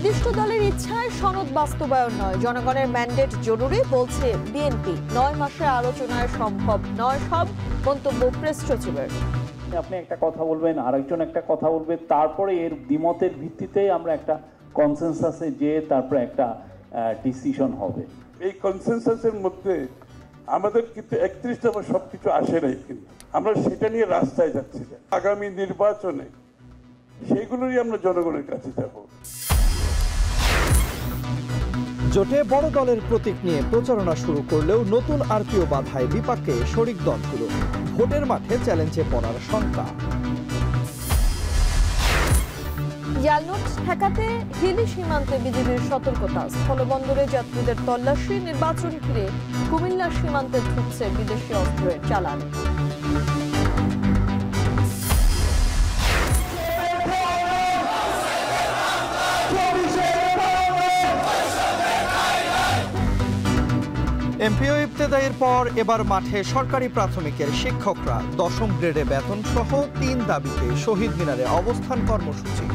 নির্দিষ্ট দলের ইচ্ছায় সনদ বাস্তবায়ন নয়, জনগণের ম্যান্ডেট জরুরি বলছে বিএনপি। 9 মাসের আলোচনায় সম্ভব নয় সব, মন্তব্য প্রেস সচিবের। আপনি একটা কথা বলবেন, আরেকজন একটা কথা বলবে, তারপরে এর দ্বিমতের ভিত্তিতে আমরা একটা কনসেনসাসে যে তারপরে একটা ডিসিশন হবে। এই কনসেনসাসের মধ্যে আমাদের কিন্তু 31 নম্বর সবকিছু আসে নাই, কিন্তু আমরা সেটা নিয়ে রাস্তায় যাচ্ছি। আগামী নির্বাচনে সেগুলোই আমরা জনগণের কাছে যাব। জোটে বড় দলের প্রতীক নিয়ে প্রচারণা শুরু করলেও নতুন আরপিও বাধায় বিপাকে শরিক দলগুলো। ভোটের মাঠে চ্যালেঞ্জে পড়ার শঙ্কা। জালনোট ঠেকাতে হিলি সীমান্তে বিজিবির সতর্কতা, স্থলবন্দরে যাত্রীদের তল্লাশি, নির্বাচন ঘিরে কুমিল্লা সীমান্তে ঢুকছে বিদেশি অস্ত্রের চালান। এমপিও ইবতেদাইয়ের পর এবার মাঠে সরকারি প্রাথমিকের শিক্ষকরা। 10ম গ্রেডে বেতন সহ 3 দাবিতে শহীদ মিনারে অবস্থান কর্মসূচি।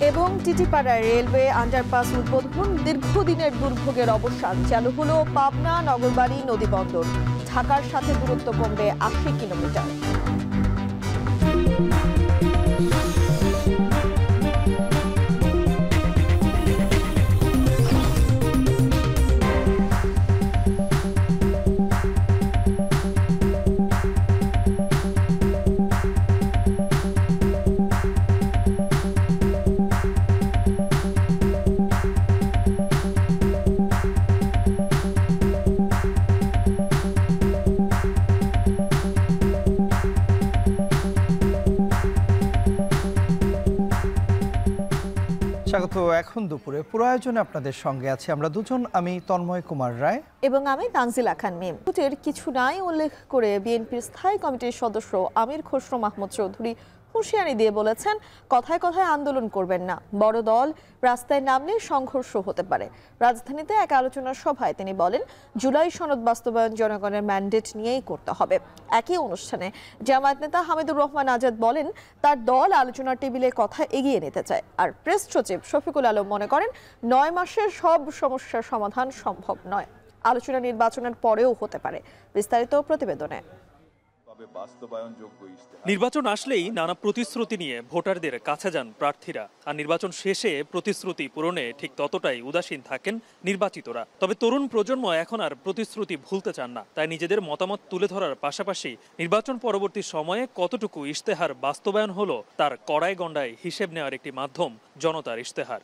এবং টিটিপাড়ায় রেলওয়ে আন্ডারপাস উদ্বোধন, দীর্ঘদিনের দুর্ভোগের অবসান। চালু হলো পাবনা নগরবাড়ি নদীবন্দর, ঢাকার সাথে দূরত্ব কমবে 80 কিলোমিটার। স্বাগত। এখন দুপুরে পুরো আয়োজনে আপনাদের সঙ্গে আছে আমরা দুজন, আমি তন্ময় কুমার রায় এবং আমি তানজিলা খান মিম। ভোটের কিছু নাই উল্লেখ করে বিএনপির স্থায়ী কমিটির সদস্য আমির খসরু মাহমুদ চৌধুরী হুঁশিয়ারি দিয়ে বলেছেন, কথায় কথায় আন্দোলন করবেন না, বড় দল রাস্তায় নামলে সংঘর্ষ হতে পারে। রাজধানীতে এক আলোচনার সভায় তিনি বলেন, জুলাই সনদ বাস্তবায়ন জনগণের ম্যান্ডেট নিয়েই করতে হবে। একই অনুষ্ঠানে জামায়াত নেতা হামিদুর রহমান আজাদ বলেন, তার দল আলোচনার টেবিলে কথা এগিয়ে নিতে চায়। আর প্রেস সচিব শফিকুল আলম মনে করেন, 9 মাসের সব সমস্যার সমাধান সম্ভব নয়, আলোচনা নির্বাচনের পরেও হতে পারে। বিস্তারিত প্রতিবেদনে। নির্বাচন আসলেই নানা প্রতিশ্রুতি নিয়ে ভোটারদের কাছে যান প্রার্থীরা, আর নির্বাচন শেষে প্রতিশ্রুতি পূরণে ঠিক ততটাই উদাসীন থাকেন নির্বাচিতরা। তবে তরুণ প্রজন্ম এখন আর প্রতিশ্রুতি ভুলতে চান না, তাই নিজেদের মতামত তুলে ধরার পাশাপাশি নির্বাচন পরবর্তী সময়ে কতটুকু ইশতেহার বাস্তবায়ন হলো তার কড়াই গণ্ডায় হিসেব নেওয়ার একটি মাধ্যম জনতার ইশতেহার।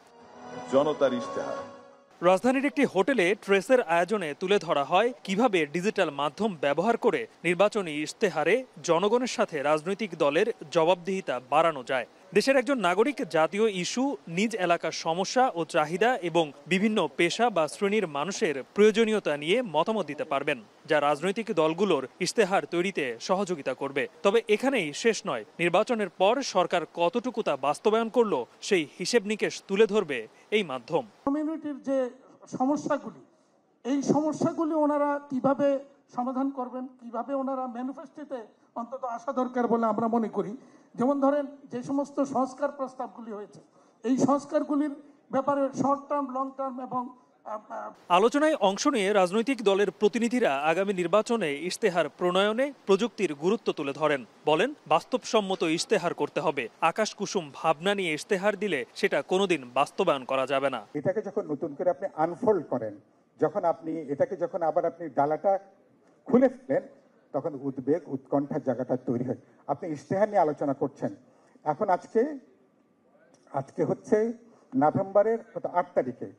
রাজধানীর একটি হোটেলে ট্রেসের আয়োজনে তুলে ধরা হয় কিভাবে ডিজিটাল মাধ্যম ব্যবহার করে নির্বাচনী ইশতেহারে জনগণের সাথে রাজনৈতিক দলের জবাবদিহিতা বাড়ানো যায়। দেশের একজন নাগরিক জাতীয় ইস্যু, নিজ এলাকার সমস্যা ও চাহিদা এবং বিভিন্ন পেশা বা শ্রেণীর মানুষের প্রয়োজনীয়তা নিয়ে মতামত দিতে পারবেন, যা রাজনৈতিক দলগুলোর ইশতেহার তৈরিতে সহযোগিতা করবে। তবে এখানেই শেষ নয়, নির্বাচনের পর সরকার কতটুকু তা বাস্তবায়ন করলো সেই হিসেব নিকেশ তুলে ধরবে এই মাধ্যম। কমিউনিটির যে সমস্যাগুলি, এই সমস্যাগুলি ওনারা কিভাবে সমাধান করবেন, কিভাবে ওনারা ম্যানিফেস্টোতে অন্তত আসা দরকার বলে আমরা মনে করি। যেমন ধরেন, যে সমস্ত সংস্কার প্রস্তাবগুলি হয়েছে, এই সংস্কারগুলির ব্যাপারে শর্ট টার্ম, লং টার্ম এবং আলোচনায় অংশ নিয়ে রাজনৈতিক দলের প্রতিনিধিরা আগামী নির্বাচনে ইশতেহার প্রণয়নে প্রযুক্তির গুরুত্ব তুলে ধরেন। বলেন, বাস্তবসম্মত ইশতেহার করতে হবে। আকাশ কুসুম ভাবনা নিয়ে ইশতেহার দিলে সেটা কোনোদিন বাস্তবায়ন করা যাবে না। এটাকে যখন নতুন করে আপনি আনফোল্ড করেন, যখন আপনি এটাকে যখন আবার আপনি ডালাটা খুলে ফেলেন, তখন উদ্বেগ, উৎকণ্ঠার জায়গাটা তৈরি হয়। আপনি ইশতেহার নিয়ে আলোচনা করছেন। এখন আজকে হচ্ছে নভেম্বরের 8 তারিখে।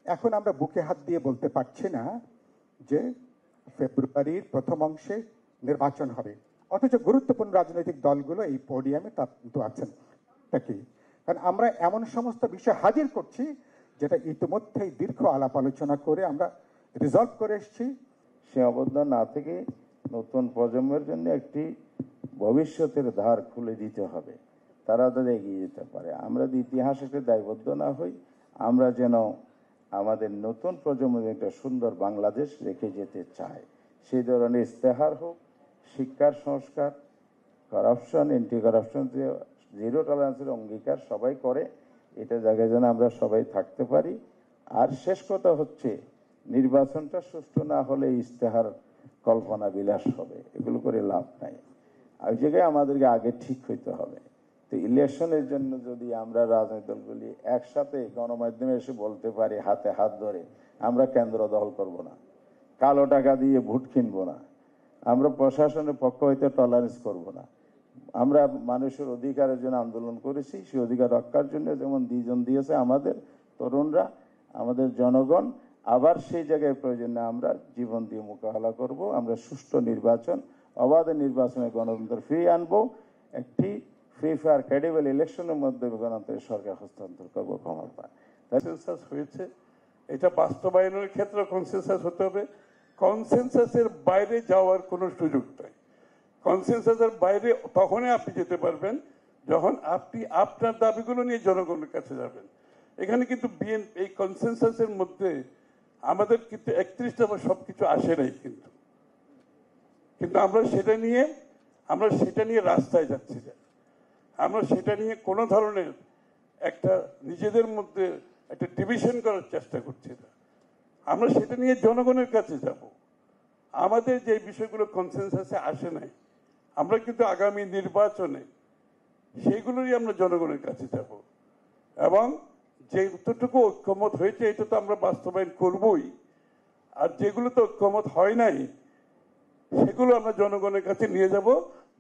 এখন আমরা বুকে হাত দিয়ে বলতে পারছি না যে ফেব্রুয়ারির প্রথম অংশে নির্বাচন হবে, অথচ গুরুত্বপূর্ণ রাজনৈতিক দলগুলো এই পোডিয়ামে তা কিন্তু আছেন। কারণ আমরা এমন সমস্ত বিষয় হাজির করছি যেটা ইতিমধ্যেই দীর্ঘ আলাপ আলোচনা করে আমরা রিজলভ করে এসেছি। সীমাবদ্ধ না থেকে নতুন প্রজন্মের জন্য একটি ভবিষ্যতের ধার খুলে দিতে হবে, তারা তাদের এগিয়ে যেতে পারে। আমরা যদি ইতিহাসকে দায়বদ্ধ না হই, আমরা যেন আমাদের নতুন প্রজন্মের একটা সুন্দর বাংলাদেশ রেখে যেতে চায়। সেই ধরনের ইশতেহার হোক, শিক্ষার সংস্কার, কারাপশন, এন্টি কারাপশন, জিরো টলারেন্সের অঙ্গীকার সবাই করে, এটা জায়গায় যেন আমরা সবাই থাকতে পারি। আর শেষ কথা হচ্ছে, নির্বাচনটা সুষ্ঠু না হলে ইশতেহার কল্পনা বিলাস হবে, এগুলো করে লাভ নাই। ওই জায়গায় আমাদেরকে আগে ঠিক হইতে হবে। তো ইলেকশনের জন্য যদি আমরা রাজনৈতিক দলগুলি একসাথে গণমাধ্যমে এসে বলতে পারি হাতে হাত ধরে, আমরা কেন্দ্র দখল করব না, কালো টাকা দিয়ে ভোট কিনবো না, আমরা প্রশাসনের পক্ষ হইতে টলারেন্স করব না, আমরা মানুষের অধিকারের জন্য আন্দোলন করেছি, সেই অধিকার রক্ষার জন্য যেমন দুইজন দিয়েছে আমাদের তরুণরা, আমাদের জনগণ, আবার সেই জায়গায় প্রয়োজনে আমরা জীবন দিয়ে মোকাবেলা করব। আমরা সুষ্ঠু নির্বাচন, অবাধ নির্বাচনে গণতন্ত্র ফিরিয়ে আনবো, একটি ফ্রি ফায়ার ক্রেডিবল ইলেকশনের মধ্যে গণতন্ত্রের সরকার হস্তান্তর করবো ক্ষমতা। কনসেনসাস হয়েছে, এটা বাস্তবায়নের ক্ষেত্রে কনসেনসাস হতে হবে। কনসেনসাসের বাইরে যাওয়ার কোনো সুযোগ নাই। কনসেনসাসের বাইরে তখনই আপনি যেতে পারবেন যখন আপনি আপনার দাবিগুলো নিয়ে জনগণের কাছে যাবেন। এখানে কিন্তু এই কনসেনসাসের মধ্যে আমাদের কিন্তু 31 দফা সবকিছু আসে নাই, কিন্তু আমরা সেটা নিয়ে রাস্তায় যাচ্ছি না। আমরা সেটা নিয়ে কোনো ধরনের একটা নিজেদের মধ্যে একটা ডিভিশন করার চেষ্টা করছি না। আমরা সেটা নিয়ে জনগণের কাছে যাব। আমাদের যে বিষয়গুলো কনসেনসাসে আসে নাই, আমরা কিন্তু আগামী নির্বাচনে সেইগুলোরই আমরা জনগণের কাছে যাব, এবং যে যতটুকু ঐক্যমত হয়েছে এটা তো আমরা বাস্তবায়ন করবই, আর যেগুলো তো ঐক্যমত হয় নাই সেগুলো আমরা জনগণের কাছে নিয়ে যাব।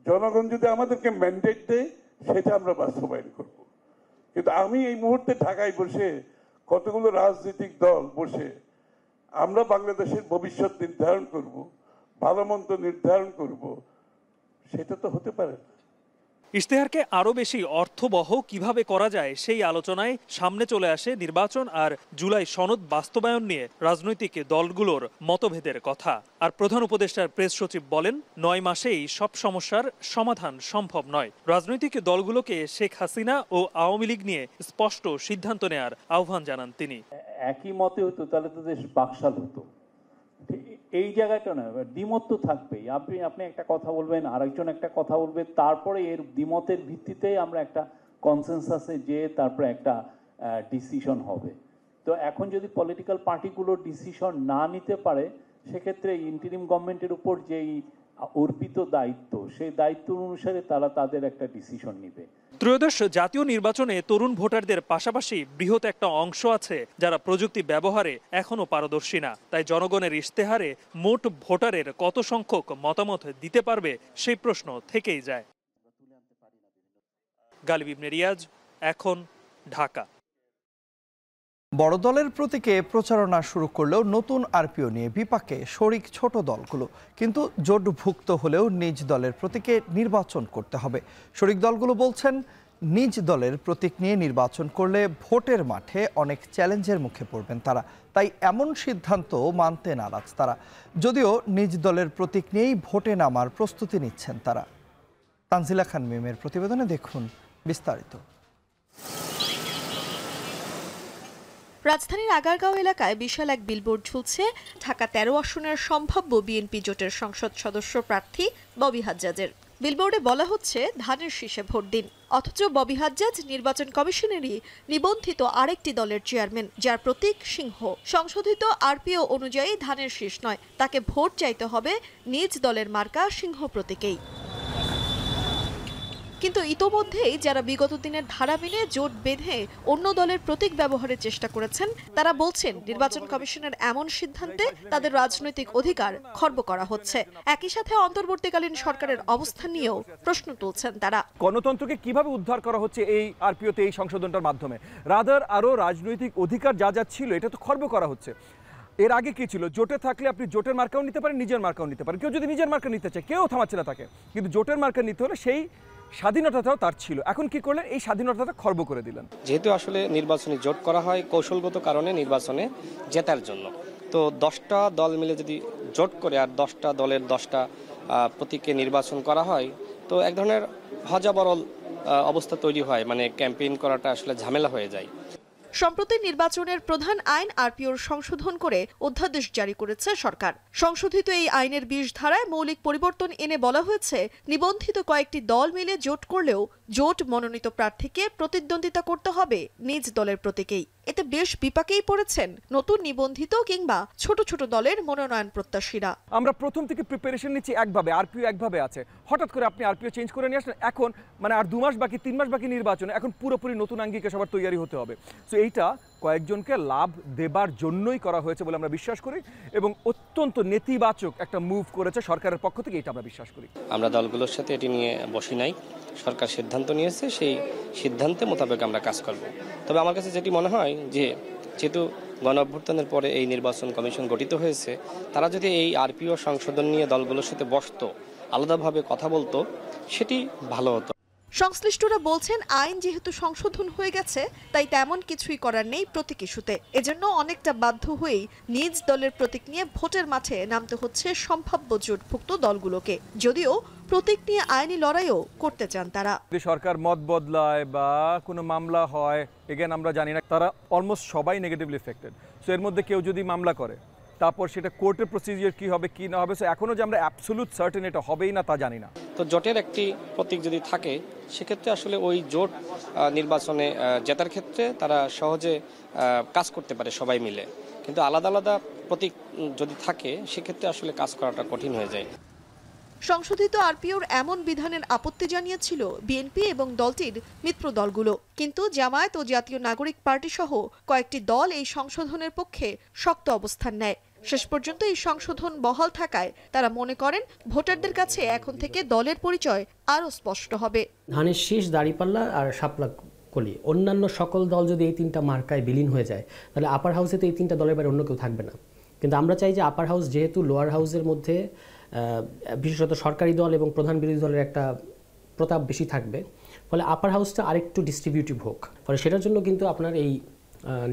জনগণ যদি আমাদেরকে ম্যান্ডেট দেয় সেটা আমরা বাস্তবায়ন করব। কিন্তু আমি এই মুহূর্তে ঢাকায় বসে কতগুলো রাজনৈতিক দল বসে আমরা বাংলাদেশের ভবিষ্যৎ নির্ধারণ করব, ভালো মন্দ নির্ধারণ করব, সেটা তো হতে পারে না। ইশতেহারকে আরও বেশি অর্থবহ কিভাবে করা যায় সেই আলোচনায় সামনে চলে আসে নির্বাচন আর জুলাই সনদ বাস্তবায়ন নিয়ে রাজনৈতিক দলগুলোর মতভেদের কথা। আর প্রধান উপদেষ্টার প্রেস সচিব বলেন, 9 মাসেই সব সমস্যার সমাধান সম্ভব নয়। রাজনৈতিক দলগুলোকে শেখ হাসিনা ও আওয়ামী লীগ নিয়ে স্পষ্ট সিদ্ধান্ত নেয়ার আহ্বান জানান তিনি। একই মতে হতো তাহলে তো দেশ বাকশাল হতো। এই জায়গাটা না, দ্বিমত তো থাকবেই। আপনি একটা কথা বলবেন, আরেকজন একটা কথা বলবে, তারপরে এর দ্বিমতের ভিত্তিতে আমরা একটা কনসেনসাসে যেয়ে তারপরে একটা ডিসিশন হবে। তো এখন যদি পলিটিক্যাল পার্টিগুলো ডিসিশন না নিতে পারে, সেক্ষেত্রে ইন্টারিম গভর্নমেন্টের উপর যেই অর্পিত দায়িত্ব, সেই দায়িত্ব অনুসারে তারা তাদের একটা ডিসিশন নিবে। ত্রয়োদশ জাতীয় নির্বাচনে তরুণ ভোটারদের পাশাপাশি বৃহৎ একটা অংশ আছে যারা প্রযুক্তি ব্যবহারে এখনো পারদর্শী না। তাই জনগণের ইশতেহারে মোট ভোটারের কত সংখ্যক মতামত দিতে পারবে সেই প্রশ্ন থেকেই যায়। গালিব ইবনে রিয়াজ, এখন, ঢাকা। বড় দলের প্রতীকে প্রচারণা শুরু করলেও নতুন আরপিও নিয়ে বিপাকে শরিক ছোট দলগুলো। কিন্তু জোটভুক্ত হলেও নিজ দলের প্রতীকে নির্বাচন করতে হবে। শরিক দলগুলো বলছেন, নিজ দলের প্রতীক নিয়ে নির্বাচন করলে ভোটের মাঠে অনেক চ্যালেঞ্জের মুখে পড়বেন তারা। তাই এমন সিদ্ধান্ত মানতে নারাজ তারা, যদিও নিজ দলের প্রতীক নিয়েই ভোটে নামার প্রস্তুতি নিচ্ছেন তারা। তানজিলা খান মিমের প্রতিবেদনে দেখুন বিস্তারিত। রাজধানীর আগারগাঁও এলাকায় বিশাল এক বিলবোর্ড ঝুলছে ঢাকা 13 আসনের সম্ভাব্য বিএনপি জোটের সংসদ সদস্য প্রার্থী ববি হাজ্জাজের। বিলবোর্ডে বলা হচ্ছে ধানের শীষে ভোট দিন, অথচ ববি হাজ্জাজ নির্বাচন কমিশনেরই নিবন্ধিত আরেকটি দলের চেয়ারম্যান, যার প্রতীক সিংহ। সংশোধিত আরপিও অনুযায়ী ধানের শীষ নয়, তাকে ভোট চাইতে হবে নিজ দলের মার্কা সিংহ প্রতীকেই। কিন্তু ইতোমধ্যেই যারা বিগত দিনের ধারা মেনে জোট বেঁধে অন্য দলের প্রতীক ব্যবহারের চেষ্টা করেছেন, তারা বলছেন নির্বাচন কমিশনের এমন সিদ্ধান্তে তাদের রাজনৈতিক অধিকার খর্ব করা হচ্ছে। একই সাথে অন্তর্বর্তীকালীন সরকারের অবস্থান নিয়েও প্রশ্ন তুলছেন তারা। গণতন্ত্রকে কিভাবে উদ্ধার করা হচ্ছে এই আরপিওতে, এই সংশোধনটার মাধ্যমে? রাদার আরও রাজনৈতিক অধিকার যা যা ছিল এটা তো খর্ব করা হচ্ছে। এর আগে কি ছিল? জোটে থাকলে আপনি জোটের মার্কাও নিতে পারেন, নিজের মার্কাও নিতে পারেন। কেউ যদি নিজের মার্কা নিতে চায় কেউ থামাচ্ছে না তাকে, কিন্তু জোটের মার্কা নিতে হলে সেই স্বাধীনতাটাও তার ছিল। এখন কি করলেন? এই স্বাধীনতাটা খর্ব করে দিলেন। যেহেতু আসলে নির্বাচনী জোট করা হয় কৌশলগত কারণে নির্বাচনে জেতার জন্য, তো 10টা দল মিলে যদি জোট করে আর 10টা দলের 10টা প্রতীকে নির্বাচন করা হয়, তো এক ধরনের হজাবরল অবস্থা তৈরি হয়, মানে ক্যাম্পেইন করাটা আসলে ঝামেলা হয়ে যায়। সম্প্রতি নির্বাচনের প্রধান আইন আরপিওর সংশোধন করে অধ্যাদেশ জারি করেছে সরকার। সংশোধিত এই আইনের 20 ধারায় মৌলিক পরিবর্তন এনে বলা হয়েছে, নিবন্ধিত কয়েকটি দল মিলে জোট করলেও জোট মনোনীত প্রার্থীকে প্রতিদ্বন্দ্বিতা করতে হবে নিজ দলের প্রতীকেই। এতে বেশ বিপাকেই পড়েছেন নতুন নিবন্ধিত কিংবা ছোট ছোট দলের মনোনয়ন প্রত্যাশীরা। আমরা প্রথম থেকে প্রিপারেশন নিচ্ছি একভাবে, আরপিও একভাবে আছে, হঠাৎ করে আপনি আরপিও চেঞ্জ করে নিয়ে আসলেন, এখন মানে আর 2 মাস বাকি 3 মাস বাকি নির্বাচনে, এখন পুরোপুরি নতুন আঙ্গিকে সবার তৈরি হতে হবে। সো এইটা কয়েকজনকে লাভ দেবার জন্যই করা হয়েছে বলে আমরা বিশ্বাস করি এবং অত্যন্ত নেতিবাচক একটা মুভ করেছে সরকারের পক্ষ থেকে, এটা আমরা বিশ্বাস করি। আমরা দলগুলোর সাথে এটি নিয়ে বসি নাই, সরকার সিদ্ধান্ত নিয়েছে, সেই সিদ্ধান্তে মোতাবেক আমরা কাজ করব। তবে আমার কাছে যেটি মনে হয় যে যেহেতু গণ অভ্যুত্থানের পরে এই নির্বাচন কমিশন গঠিত হয়েছে, তারা যদি এই আরপিও সংশোধন নিয়ে দলগুলোর সাথে বসতো, আলাদাভাবে কথা বলতো, সেটি ভালো হতো। সংশ্লিষ্টরা বলছেন, আইন যেহেতু সংশোধন হয়ে গেছে তাই তেমন কিছুই করার নেই প্রতীক ইস্যুতে। এজন্য অনেকটা বাধ্য হয়েই নিজ দলের প্রতীক নিয়ে ভোটের মাঠে নামতে হচ্ছে সম্ভাব্য জোটভুক্ত দলগুলোকে, যদিও প্রতীক নিয়ে আইনি লড়াইও করতে চান তারা। যদি সরকার মত বদলায় বা কোনো মামলা হয়, এগেন আমরা জানি না, তারা অলমোস্ট সবাই নেগেটিভলি এফেক্টেড। সো এর মধ্যে কেউ যদি মামলা করে, তারপর সেটা কোর্টের প্রসিজিওর কি হবে কি না হবে, সো এখনো যে আমরা অ্যাবসলিউট সার্টেন এটা হবেই না তা জানি না। তো জোটের একটি প্রতীক যদি থাকে, সেক্ষেত্রে আসলে ওই জোট নির্বাচনে জেতার ক্ষেত্রে তারা সহজে কাজ করতে পারে সবাই মিলে, কিন্তু আলাদা আলাদা প্রতীক যদি থাকে সেক্ষেত্রে আসলে কাজ করাটা কঠিন হয়ে যায়। সংশোধিত আরপিওর এমন বিধানের আপত্তি জানিয়েছিল বিএনপি এবং দলটির মিত্র দলগুলো, কিন্তু জামায়াত ও জাতীয় নাগরিক পার্টি সহ কয়েকটি দল এই সংশোধনের পক্ষে শক্ত অবস্থান নেয়। শেষ পর্যন্ত এই সংশোধন বহাল থাকায় তারা মনে করেন ভোটারদের কাছে এখন থেকে দলের পরিচয় আরও স্পষ্ট হবে। ধানের শীষ, দাঁড়িপাল্লা আর শাপলা কলি, অন্যান্য সকল দল যদি এই 3টা মার্কায় বিলীন হয়ে যায়, তাহলে আপার হাউসে তো এই 3টা দলের বাইরে অন্য কেউ থাকবে না। কিন্তু আমরা চাই যে আপার হাউস যেহেতু লোয়ার হাউসের মধ্যে বিশেষত সরকারি দল এবং প্রধান বিরোধী দলের একটা প্রতাপ বেশি থাকবে, ফলে আপার হাউসটা আরেকটু ডিস্ট্রিবিউটিভ হোক। ফলে সেটার জন্য কিন্তু আপনার এই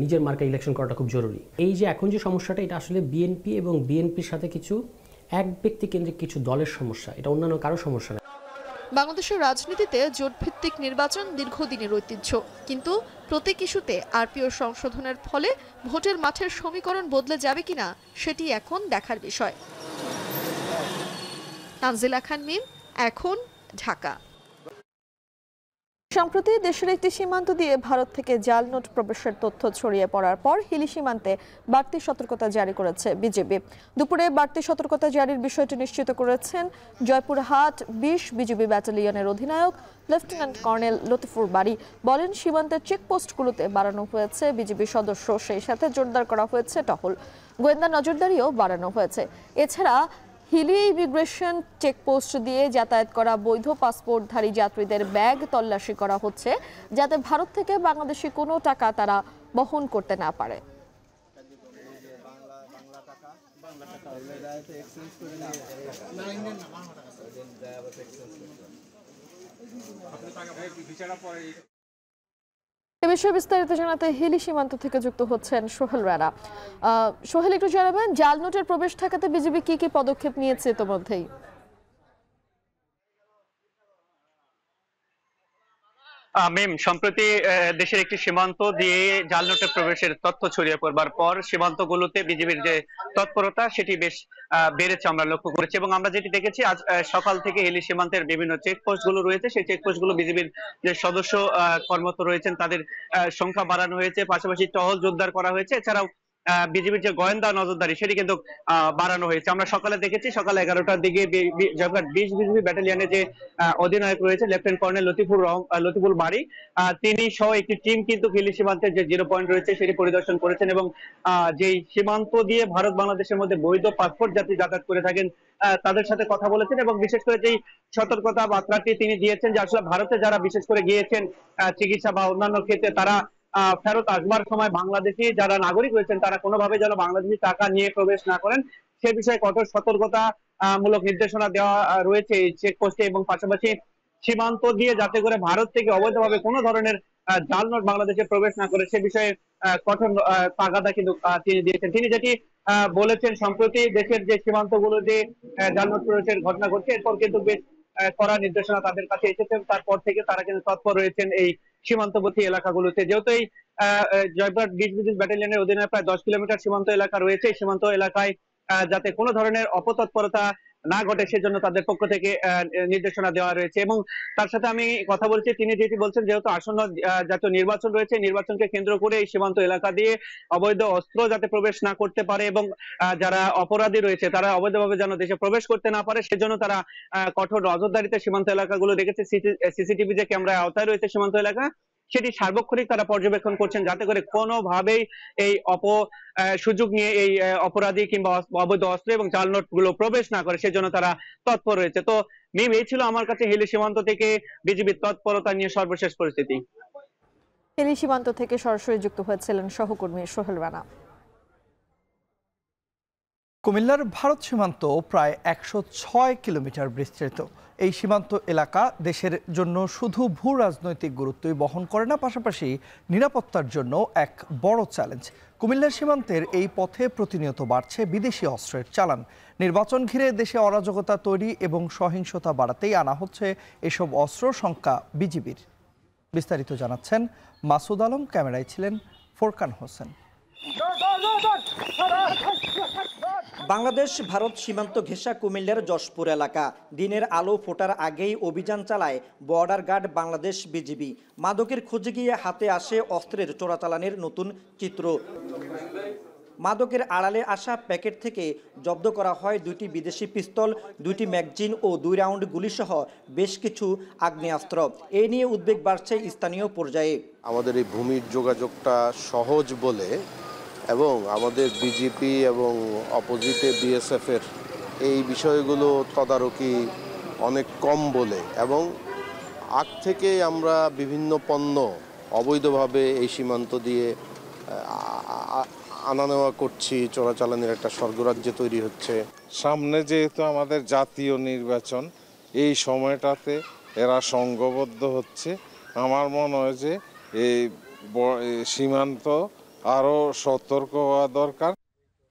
নিজের মার্কা ইলেকশন করাটা খুব জরুরি। এই যে এখন যে সমস্যাটা, এটা আসলে বিএনপি এবং বিএনপির সাথে কিছু এক ব্যক্তি কেন্দ্রিক কিছু দলের সমস্যা, এটা অন্যান্য কারো সমস্যা না। বাংলাদেশের রাজনীতিতে জোটভিত্তিক নির্বাচন দীর্ঘদিনের ঐতিহ্য, কিন্তু প্রতীক ইস্যুতে আরপিও সংশোধনের ফলে ভোটের মাঠের সমীকরণ বদলে যাবে কিনা সেটি এখন দেখার বিষয়। তানজিলা খান মিম, এখন, ঢাকা। সম্প্রতি দেশের একটি সীমান্ত দিয়ে ভারত থেকে জাল নোট প্রবেশের তথ্য ছড়িয়ে পড়ার পর হিলি সীমান্তে বাড়তি সতর্কতা জারি করেছে বিজিবি। দুপুরে বাড়তি সতর্কতা জারির বিষয়টি নিশ্চিত করেছেন জয়পুরহাট 20 বিজিবি ব্যাটালিয়নের অধিনায়ক লেফটেন্যান্ট কর্নেল লতিফুর বারী। বলেন, সীমান্তের চেকপোস্টগুলোতে বাড়ানো হয়েছে বিজিবি সদস্য, সেই সাথে জোরদার করা হয়েছে টহল, গোয়েন্দা নজরদারিও বাড়ানো হয়েছে। এছাড়া হিলি ইমিগ্রেশন চেকপোস্ট দিয়ে যাতায়াত করা বৈধ পাসপোর্টধারী যাত্রীদের ব্যাগ তল্লাশি করা হচ্ছে, যাতে ভারত থেকে বাংলাদেশি কোনো টাকা তারা বহন করতে না পারে। এ বিষয়ে বিস্তারিত জানাতে হিলি সীমান্ত থেকে যুক্ত হচ্ছেন সোহেল রানা। সোহেল, একটু জানাবেন, জাল নোটের প্রবেশ ঠেকাতে বিজিবি কি কি পদক্ষেপ নিয়েছে ইতোমধ্যেই? মিম, সম্প্রতি দেশের একটি সীমান্ত দিয়ে জাল নোটের প্রবেশের তথ্য ছড়িয়ে পড়বার পর সীমান্তগুলোতে বিজিবির যে তৎপরতা সেটি বেশ বেড়েছে আমরা লক্ষ্য করেছি, এবং আমরা যেটি দেখেছি আজ সকাল থেকে হিলি সীমান্তের বিভিন্ন চেকপোস্ট গুলো রয়েছে, সেই চেকপোস্ট গুলো বিজিবির যে সদস্য কর্মরত রয়েছেন তাদের সংখ্যা বাড়ানো হয়েছে, পাশাপাশি টহল জোরদার করা হয়েছে। এছাড়াও বিজিবির যে গোয়েন্দা নজরদারি সেটি কিন্তু বাড়ানো হয়েছে। আমরা সকালে দেখেছি সকাল 11টার দিকে 20 বিজিবি ব্যাটালিয়নের যে অধিনায়ক রয়েছে লেফটেন্যান্ট কর্নেল লতিফুর বারী, তিনি সহ একটি টিম কিন্তু হিলি সীমান্তের যে 0 পয়েন্ট রয়েছে সেটি পরিদর্শন করেছেন, এবং যেই সীমান্ত দিয়ে ভারত বাংলাদেশের মধ্যে বৈধ পাসপোর্ট যাত্রী যাতায়াত করে থাকেন তাদের সাথে কথা বলেছেন, এবং বিশেষ করে যেই সতর্কতা বার্তাটি তিনি দিয়েছেন যে আসলে ভারতে যারা বিশেষ করে গিয়েছেন চিকিৎসা বা অন্যান্য ক্ষেত্রে, তারা ফেরত আসবার সময় বাংলাদেশি যারা নাগরিক রয়েছেন তারা কোনোভাবে যেন বাংলাদেশি টাকা নিয়ে প্রবেশ না করেন সে বিষয়ে কঠোর সতর্কতা মূলক নির্দেশনা দেওয়া রয়েছে এই চেকপোস্টে, এবং পাশাপাশি সীমান্ত দিয়ে যাতে করে ভারত থেকে অবৈধভাবে কোনো ধরনের জাল নোট বাংলাদেশে প্রবেশ না করে সে বিষয়ে কঠোর তাগাদা কিন্তু তিনি দিয়েছেন। তিনি যেটি বলেছেন, সম্প্রতি দেশের যে সীমান্তগুলোতে জাল নোট প্রবেশের ঘটনা ঘটছে, এরপর কিন্তু বেশ কড়া নির্দেশনা তাদের কাছে এসেছে, তারপর থেকে তারা কিন্তু তৎপর রয়েছেন এই সীমান্তবর্তী এলাকাগুলোতে। যেহেতু এই জয়পুরহাট 20 ব্রিগেড ব্যাটালিয়নের অধীনে প্রায় 10 কিলোমিটার সীমান্ত এলাকা রয়েছে, এই সীমান্ত এলাকায় যাতে কোনো ধরনের অপতৎপরতা না ঘটে সেজন্য তাদের পক্ষ থেকে নির্দেশনা দেওয়া রয়েছে। এবং তার সাথে আমি কথা বলছি, তিনি যেটি বলছেন যেহেতু আসন্ন জাতীয় নির্বাচন রয়েছে, নির্বাচনকে কেন্দ্র করে এই সীমান্ত এলাকা দিয়ে অবৈধ অস্ত্র যাতে প্রবেশ না করতে পারে এবং যারা অপরাধী রয়েছে তারা অবৈধভাবে যেন দেশে প্রবেশ করতে না পারে সেজন্য তারা কঠোর নজরদারিতে সীমান্ত এলাকাগুলো রেখেছে। সিসিটিভি যে ক্যামেরার আওতায় রয়েছে সীমান্ত এলাকা, সেটি সার্বক্ষণিক তারা পর্যবেক্ষণ করছেন যাতে করে কোনোভাবেই এই সুযোগ নিয়ে এই অপরাধী কিংবা অবৈধ অস্ত্র এবং জাল নোট গুলো প্রবেশ না করে সেজন্য তারা তৎপর রয়েছে। তো মিম, এই ছিল আমার কাছে হিলি সীমান্ত থেকে বিজিবির তৎপরতা নিয়ে সর্বশেষ পরিস্থিতি। হিলি সীমান্ত থেকে সরাসরি যুক্ত হয়েছিলেন সহকর্মী সোহেল রানা। কুমিল্লার ভারত সীমান্ত প্রায় 106 কিলোমিটার বিস্তৃত। এই সীমান্ত এলাকা দেশের জন্য শুধু ভূ রাজনৈতিক গুরুত্বই বহন করে না, পাশাপাশি নিরাপত্তার জন্য এক বড় চ্যালেঞ্জ। কুমিল্লার সীমান্তের এই পথে প্রতিনিয়ত বাড়ছে বিদেশি অস্ত্রের চালান। নির্বাচন ঘিরে দেশে অরাজকতা তৈরি এবং সহিংসতা বাড়াতেই আনা হচ্ছে এসব অস্ত্র সংখ্যা বিজিবির। বিস্তারিত জানাচ্ছেন মাসুদ আলম, ক্যামেরায় ছিলেন ফোরকান হোসেন। বাংলাদেশ ভারত সীমান্ত ঘেঁষা কুমিল্লার যশপুর এলাকা। দিনের আলো ফোটার আগেই অভিযান চালায় বর্ডার গার্ড বাংলাদেশ বিজিবি। মাদকের খোঁজে গিয়ে হাতে আসে অস্ত্রের চোরাচালানের নতুন চিত্র। মাদকের আড়ালে আসা প্যাকেট থেকে জব্দ করা হয় 2টি বিদেশি পিস্তল, 2টি ম্যাগজিন ও 2 রাউন্ড গুলিসহ বেশ কিছু আগ্নেয়াস্ত্র। এই নিয়ে উদ্বেগ বাড়ছে স্থানীয় পর্যায়ে। আমাদের এই ভূমির যোগাযোগটা সহজ বলে এবং আমাদের বিজেপি এবং অপোজিটে বিএসএফের এই বিষয়গুলো তদারকি অনেক কম বলে এবং আগ থেকে আমরা বিভিন্ন পণ্য অবৈধভাবে এই সীমান্ত দিয়ে আনা নেওয়া করছি, চোরাচালানের একটা স্বর্গরাজ্য তৈরি হচ্ছে। সামনে যেহেতু আমাদের জাতীয় নির্বাচন, এই সময়টাতে এরা সংঘবদ্ধ হচ্ছে। আমার মনে হয় যে এই সীমান্ত আরও সতর্ক হওয়া দরকার।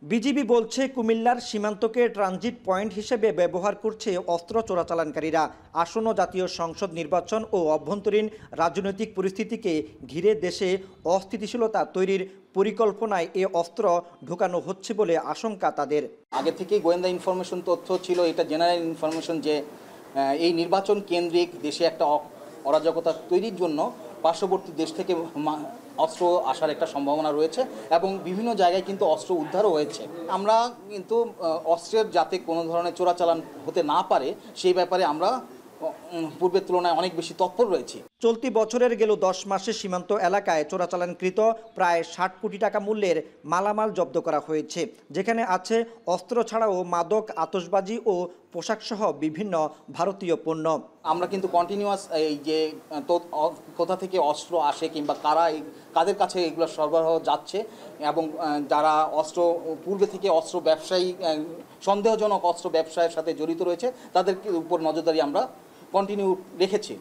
বিজিবি বলছে কুমিল্লার সীমান্তকে ট্রানজিট পয়েন্ট হিসেবে ব্যবহার করছে অস্ত্র চোরাচালানকারীরা। আসন্ন জাতীয় সংসদ নির্বাচন ও অভ্যন্তরীণ রাজনৈতিক পরিস্থিতিকে ঘিরে দেশে অস্থিতিশীলতা তৈরির পরিকল্পনায় এ অস্ত্র ঢোকানো হচ্ছে বলে আশঙ্কা তাদের। আগে থেকেই গোয়েন্দা ইনফরমেশন তথ্য ছিল, এটা জেনারেল ইনফরমেশন যে এই নির্বাচন কেন্দ্রিক দেশে একটা অরাজকতা তৈরির জন্য পার্শ্ববর্তী দেশ থেকে অস্ত্র আসার একটা সম্ভাবনা রয়েছে এবং বিভিন্ন জায়গায় কিন্তু অস্ত্র উদ্ধারও হয়েছে। আমরা কিন্তু অস্ত্রের যাতে কোনো ধরনের চোরাচালান হতে না পারে সেই ব্যাপারে আমরা পূর্বের তুলনায় অনেক বেশি তৎপর রয়েছে। চলতি বছরের গেল 10 মাসে সীমান্ত এলাকায় চোরাচালানকৃত প্রায় 60 কোটি টাকা মূল্যের মালামাল জব্দ করা হয়েছে, যেখানে আছে অস্ত্র ছাড়াও মাদক, আতশবাজি ও পোশাক সহ বিভিন্ন ভারতীয় পণ্য। আমরা কিন্তু কন্টিনিউয়াস এই যে কোথা থেকে অস্ত্র আসে কিংবা কাদের কাছে এগুলো সরবরাহ যাচ্ছে এবং যারা অস্ত্র পূর্বে থেকে অস্ত্র ব্যবসায়ী, সন্দেহজনক অস্ত্র ব্যবসায়ের সাথে জড়িত রয়েছে তাদের উপর নজরদারি আমরা কন্টিনিউ রেখেছি।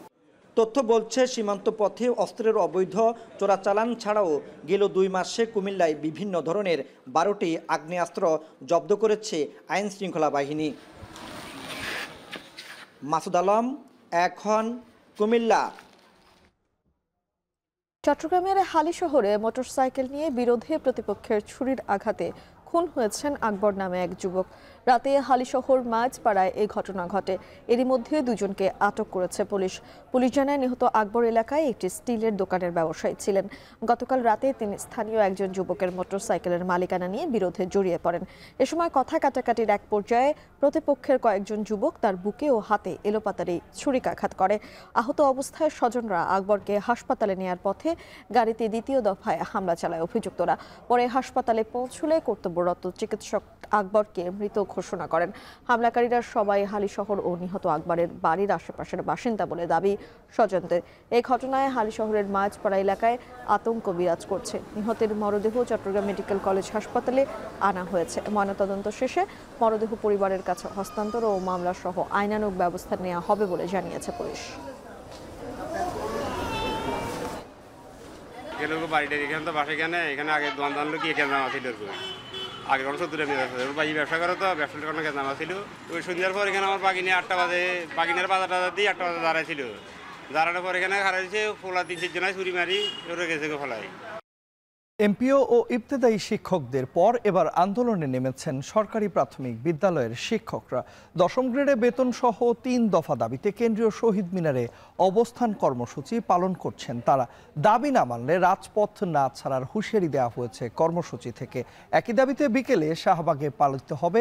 তথ্য বলছে সীমান্ত পথে অস্ত্রের অবৈধ চোরাচালান ছাড়াও গেল 2 মাসে কুমিল্লায় বিভিন্ন ধরনের 12টি আগ্নেয়াস্ত্র জব্দ করেছে আইন শৃঙ্খলা বাহিনী। মাসুদ আলম, এখন কুমিল্লা। চট্টগ্রামের হালি শহরে মোটরসাইকেল নিয়ে বিরোধী প্রতিপক্ষের ছুরির আঘাতে খুন হয়েছেন আকবর নামে এক যুবক। রাতে হালিশহর মাঝপাড়ায় এই ঘটনা ঘটে। এরই মধ্যে 2 জনকে আটক করেছে পুলিশ। পুলিশ জানায় নিহত আকবর এলাকায় একটি স্টিলের দোকানের ব্যবসায়ী ছিলেন। গতকাল রাতে তিনি স্থানীয় একজন যুবকের মোটরসাইকেলের মালিকানা নিয়ে বিরোধে জড়িয়ে পড়েন। এ সময় কথা কাটাকাটির এক পর্যায়ে প্রতিপক্ষের কয়েকজন যুবক তার বুকে ও হাতে এলোপাতাড়ি ছুরিকাঘাত করে। আহত অবস্থায় স্বজনরা আকবরকে হাসপাতালে নেয়ার পথে গাড়িতে দ্বিতীয় দফায় হামলা চালায় অভিযুক্তরা। পরে হাসপাতালে পৌঁছলে কর্তব্যরত চিকিৎসক আকবরকে মৃত ঘোষণা করেন। হামলাকারীরা সবাই হালিশহর ও নিহত আকবরের বাড়ির আশেপাশের বাসিন্দা বলে দাবি স্বজনদের। এই ঘটনায় হালিশহরের মাঝপাড়া এলাকায় আতঙ্ক বিরাজ করছে। নিহতের মরদেহ চট্টগ্রাম মেডিকেল কলেজ হাসপাতালে আনা হয়েছে। ময়নাতদন্ত শেষে মরদেহ পরিবারের কাছে হস্তান্তর ও মামলা সহ আইনানুগ ব্যবস্থা নেওয়া হবে বলে জানিয়েছে পুলিশ। বাড়িটা এখানে তো বাসা এখানে আগে দোকান দান লোক এখানে নামা ছিল আগে কোনো সত্তর বাড়ি ব্যবসা করে তো ব্যবসার কারণে নামা ছিল। ওই সন্ধ্যার পর এখানে আমার বাগিনে 8টা বাজে বাগিনের বাজার টাজার দিয়ে 8টা বাজে দাঁড়াইছিল। যারা পরে এখানে হারাইছে ফোলা 3-4 জনায় ছুরি মারি ওরা গেছে ফলাই। এমপিও ও ইবতেদায়ী শিক্ষকদের পর এবার আন্দোলনে নেমেছেন সরকারি প্রাথমিক বিদ্যালয়ের শিক্ষকরা। 10ম গ্রেডে বেতন সহ 3 দফা দাবিতে কেন্দ্রীয় শহীদ মিনারে অবস্থান কর্মসূচি পালন করছেন তারা। দাবি না মানলে রাজপথ না ছাড়ার হুঁশিয়ারি দেওয়া হয়েছে কর্মসূচি থেকে। একই দাবিতে বিকেলে শাহবাগে পালিত হবে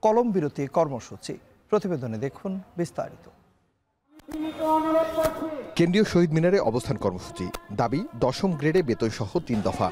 কলম বিরতি কর্মসূচি। প্রতিবেদনে দেখুন বিস্তারিত। কেন্দ্রীয় শহীদ মিনারে অবস্থান কর্মসূচি, দাবি 10ম গ্রেডে বেতন সহ 3 দফা।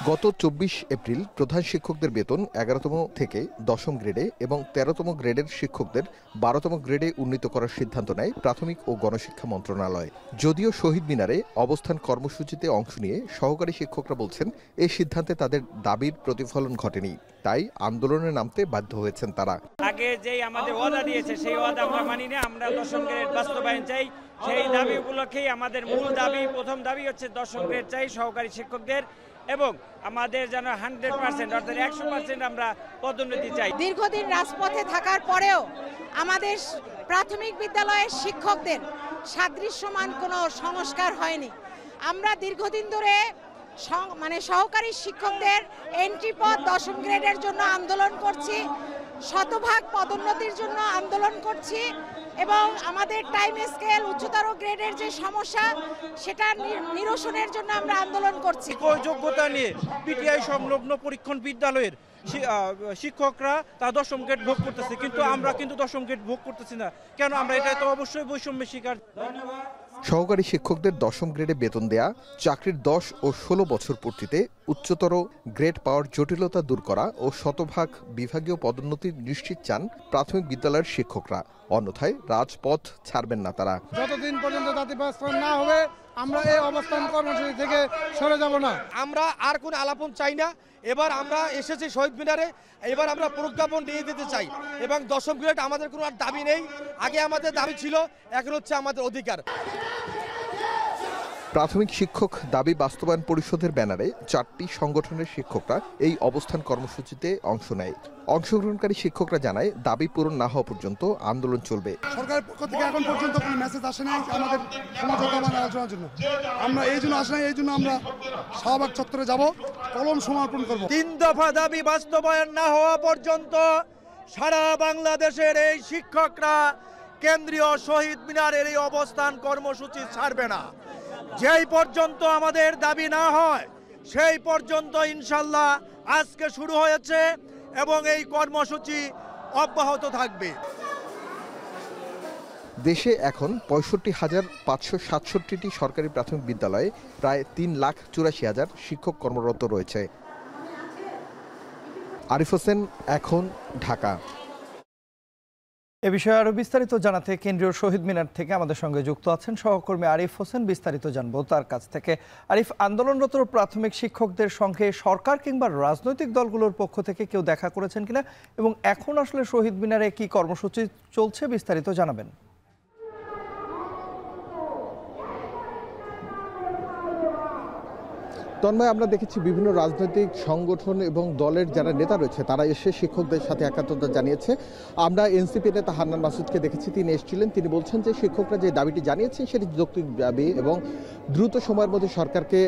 গত 24 এপ্রিল প্রধান শিক্ষকদের বেতন 11তম থেকে 10ম গ্রেডে এবং 13তম গ্রেডের শিক্ষকদের 12তম গ্রেডে উন্নীত করার সিদ্ধান্ত নেয় প্রাথমিক ও গণশিক্ষা মন্ত্রণালয়। যদিও শহীদ মিনারে অবস্থান কর্মসূচিতে অংশ নিয়ে সহকারী শিক্ষকরা বলছেন এই সিদ্ধান্তে তাদের দাবির প্রতিফলন ঘটেনি, তাই আন্দোলনে নামতে বাধ্য হয়েছেন তারা। আগে যেই আমাদের ওয়াদা দিয়েছে সেই ওয়াদা আমরা মানি না, আমরা 10ম গ্রেড বাস্তবায়ন চাই। সেই দাবি উপলক্ষেই আমাদের মূল দাবি, প্রথম দাবি হচ্ছে 10ম গ্রেড চাই সহকারী শিক্ষকদের এবং আমাদের যেন 100% অর্থাৎ 100% আমরা পদোন্নতি চাই। দীর্ঘদিন রাজপথে থাকার পরেও আমাদের প্রাথমিক বিদ্যালয়ের শিক্ষকদের সাদৃশ্যমান কোনো সংস্কার হয়নি। আমরা দীর্ঘদিন ধরে সহকারী শিক্ষকদের এন্ট্রি পদ 10ম গ্রেডের জন্য আন্দোলন করছি, শতভাগ পদোন্নতির জন্য আন্দোলন করছি এবং আমাদের টাইম স্কেল উচ্চতর গ্রেডের যে সমস্যা সেটা নিরসনের জন্য আমরা আন্দোলন করছি। যোগ্যতা নিয়ে পিটিআই সংলগ্ন পরীক্ষণ বিদ্যালয়ের শিক্ষকরা তা 10ম গ্রেড ভোগ করতেছে, কিন্তু আমরা কিন্তু 10ম গ্রেড ভোগ করতেছি না কেন? আমরা এটা তো অবশ্যই বৈষম্যের শিকার। সহকারী শিক্ষকদের 10ম গ্রেডে বেতন দেয়া, চাকরির 10 ও 16 বছর পূর্তিতে উচ্চতর গ্রেড পাওয়ার জটিলতা দূর করা ও শতভাগ বিভাগীয় পদোন্নতি নিশ্চিত চান প্রাথমিক বিদ্যালয়ের শিক্ষকরা। অন্যথায় রাজপথ ছাড়বেন না তারা। যতদিন পর্যন্ত দাবি বাস্তবায়ন না হবে আমরা এই অবস্থান কর্মসূচি থেকে সরে যাব না। আমরা আর কোন আলাপন চাই না। এবার আমরা এসেছি শহীদ মিনারে, এবার আমরা প্রজ্ঞাপন দিয়ে দিতে চাই এবং 10ম গ্রেড আমাদের কোনো আর দাবি নেই। আগে আমাদের দাবি ছিল, এখন হচ্ছে আমাদের অধিকার। প্রাথমিক শিক্ষক দাবি বাস্তবায়ন পরিষদের ব্যানারে 4টি সংগঠনের শিক্ষকরা এই অবস্থান কর্মসূচিতে অংশ নেয়। অংশগ্রহণকারী শিক্ষকরা জানায় দাবি পূরণ না হওয়া পর্যন্ত আন্দোলন চলবে। সরকারের পক্ষ থেকে এখন পর্যন্ত কোনো মেসেজ আসে নাই আমাদের সমঝোতা বা আলোচনার জন্য। আমরা এই জন্য আসে নাই, এই জন্য আমরা শাহবাগ চত্বরে যাব, কলম সমর্পণ করব। 3 দফা দাবি বাস্তবায়ন না হওয়া পর্যন্ত সারা বাংলাদেশের এই শিক্ষকরা কেন্দ্রীয় শহীদ মিনারের এই অবস্থান কর্মসূচি ছাড়বে না। যেই পর্যন্ত আমাদের দাবি না হয় সেই পর্যন্ত ইনশাল্লাহ আজকে শুরু হয়েছে এবং এই কর্মসূচি অব্যাহত থাকবে। দেশে এখন 65,567টি সরকারি প্রাথমিক বিদ্যালয়ে প্রায় 3,84,000 শিক্ষক কর্মরত রয়েছে। আরিফ হোসেন, এখন, ঢাকা। এ বিষয়ে আরো বিস্তারিত জানাতে কেন্দ্রীয় শহীদ মিনার থেকে আমাদের সঙ্গে যুক্ত আছেন সহকর্মী আরিফ হোসেন। বিস্তারিত জানবো তার কাছ থেকে। আরিফ, আন্দোলনরত প্রাথমিক শিক্ষকদের সঙ্গে সরকার কিংবা রাজনৈতিক দলগুলোর পক্ষ থেকে কেউ দেখা করেছেন কিনা এবং এখন আসলে শহীদ মিনারে কি কর্মসূচি চলছে বিস্তারিত জানাবেন। তন্ময়, আমরা দেখেছি বিভিন্ন রাজনৈতিক সংগঠন এবং দলের যারা নেতা রয়েছে তারা এসে শিক্ষকদের সাথে একাত্মতা জানিয়েছে। আমরা এনসিপি নেতা হান্নান মাসুদকে দেখেছি, তিনি এসেছিলেন, তিনি বলছেন যে শিক্ষকরা যে দাবিটি জানিয়েছেন সেটি যৌক্তিক দাবি এবং দ্রুত সময়ের মধ্যে সরকারকে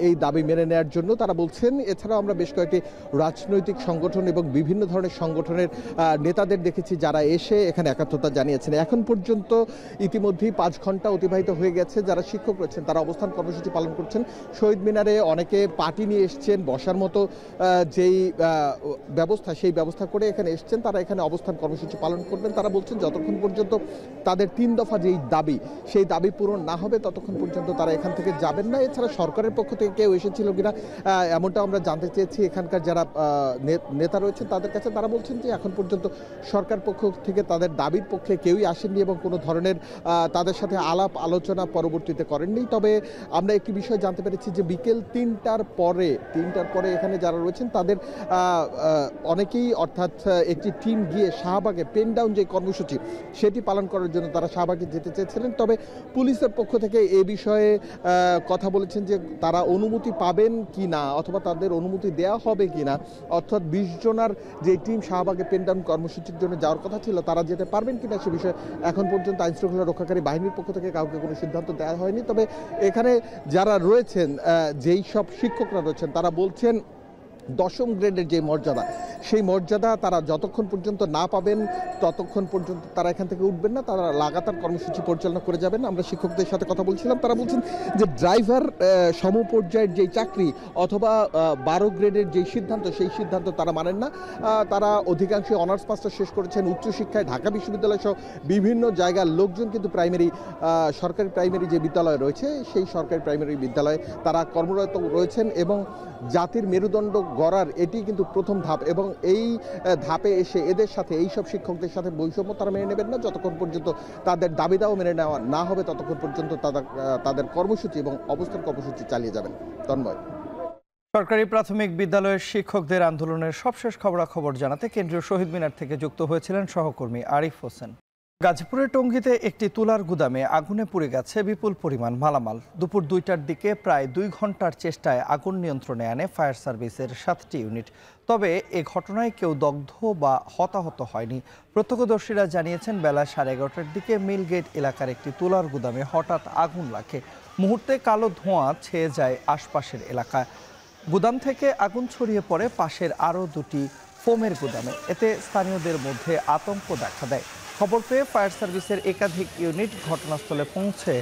এই দাবি মেনে নেওয়ার জন্য তারা বলছেন। এছাড়াও আমরা বেশ কয়েকটি রাজনৈতিক সংগঠন এবং বিভিন্ন ধরনের সংগঠনের নেতাদের দেখেছি যারা এসে এখানে একাত্মতা জানিয়েছেন। এখন পর্যন্ত ইতিমধ্যেই 5 ঘন্টা অতিবাহিত হয়ে গেছে। যারা শিক্ষক রয়েছেন তারা অবস্থান কর্মসূচি পালন করছেন। শহীদ মিনারে অনেকে পার্টি নিয়ে এসছেন, বসার মতো যেই ব্যবস্থা সেই ব্যবস্থা করে এখানে এসছেন। তারা এখানে অবস্থান কর্মসূচি পালন করবেন। তারা বলছেন যতক্ষণ পর্যন্ত তাদের 3 দফা যেই দাবি সেই দাবি পূরণ না হবে ততক্ষণ পর্যন্ত তারা এখান থেকে যাবেন না। এছাড়া সরকারের পক্ষ থেকে কেউ এসেছিল কিনা এমনটা আমরা জানতে চেয়েছি এখানকার যারা নেতা রয়েছেন তাদের কাছে। তারা বলছেন যে এখন পর্যন্ত সরকার পক্ষ থেকে তাদের দাবির পক্ষে কেউই আসেননি এবং কোনো ধরনের তাদের সাথে আলাপ আলোচনা পরবর্তীতে করেননি। তবে আমরা একটি বিষয় জানতে পেরেছি যে বিকেল 3 তিনটার পরে এখানে যারা রয়েছেন তাদের অনেকেই, অর্থাৎ একটি টিম গিয়ে শাহবাগে পেন ডাউন যে কর্মসূচি সেটি পালন করার জন্য তারা শাহবাগে যেতে চেয়েছিলেন। তবে পুলিশের পক্ষ থেকে এ বিষয়ে কথা বলেছেন যে তারা অনুমতি পাবেন কি না, অথবা তাদের অনুমতি দেওয়া হবে কি না, অর্থাৎ 20 জনের যে টিম শাহবাগে পেন ডাউন কর্মসূচির জন্য যাওয়ার কথা ছিল তারা যেতে পারবেন কিনা সে বিষয়ে এখন পর্যন্ত আইনশৃঙ্খলা রক্ষাকারী বাহিনীর পক্ষ থেকে কাউকে কোনো সিদ্ধান্ত দেওয়া হয়নি। তবে এখানে যারা রয়েছেন, যেই সব শিক্ষকরা রয়েছেন তারা বলছেন 10ম গ্রেডের যে মর্যাদা, সেই মর্যাদা তারা যতক্ষণ পর্যন্ত না পাবেন ততক্ষণ পর্যন্ত তারা এখান থেকে উঠবেন না, তারা লাগাতার কর্মসূচি পরিচালনা করে যাবেন। আমরা শিক্ষকদের সাথে কথা বলছিলাম, তারা বলছেন যে ড্রাইভার সমপর্যায়ের যেই চাকরি অথবা 12 গ্রেডের যেই সিদ্ধান্ত, সেই সিদ্ধান্ত তারা মানেন না। তারা অধিকাংশ অনার্স মাস্টার শেষ করেছেন, উচ্চশিক্ষায় ঢাকা বিশ্ববিদ্যালয় সহ বিভিন্ন জায়গার লোকজন কিন্তু সরকারি প্রাইমারি যে বিদ্যালয় রয়েছে সেই সরকারি প্রাইমারি বিদ্যালয়ে তারা কর্মরত রয়েছেন এবং জাতির মেরুদণ্ড গড়ার এটি কিন্তু প্রথম ধাপ এবং এই ধাপে এসে এদের সাথে, এইসব শিক্ষকদের সাথে বৈষম্য তারা মেনে নেবেন না। যতক্ষণ পর্যন্ত তাদের দাবি দাওয়া মেনে নেওয়া না হবে ততক্ষণ পর্যন্ত তাদের কর্মসূচি এবং অবস্থান কর্মসূচি চালিয়ে যাবেন। তন্ময়। সরকারি প্রাথমিক বিদ্যালয়ের শিক্ষকদের আন্দোলনের সবশেষ খবরাখবর জানাতে কেন্দ্রীয় শহীদ মিনার থেকে যুক্ত হয়েছিলেন সহকর্মী আরিফ হোসেন। গাজীপুরের টঙ্গীতে একটি তুলার গুদামে আগুনে পুড়ে গেছে বিপুল পরিমাণ মালামাল। দুপুর 2টার দিকে প্রায় 2 ঘন্টার চেষ্টায় আগুন নিয়ন্ত্রণে আনে ফায়ার সার্ভিসের 7টি ইউনিট। তবে এ ঘটনায় কেউ দগ্ধ বা হতাহত হয়নি। প্রত্যক্ষদর্শীরা জানিয়েছেন বেলা 11:30টার দিকে মিলগেট এলাকার একটি তুলার গুদামে হঠাৎ আগুন লাগে। মুহূর্তে কালো ধোঁয়া ছেয়ে যায় আশপাশের এলাকায়। গুদাম থেকে আগুন ছড়িয়ে পড়ে পাশের আরও 2টি ফোমের গুদামে। এতে স্থানীয়দের মধ্যে আতঙ্ক দেখা দেয়। খবর পেয়ে ফায়ার সার্ভিসের একাধিক ইউনিট ঘটনাস্থলে পৌঁছে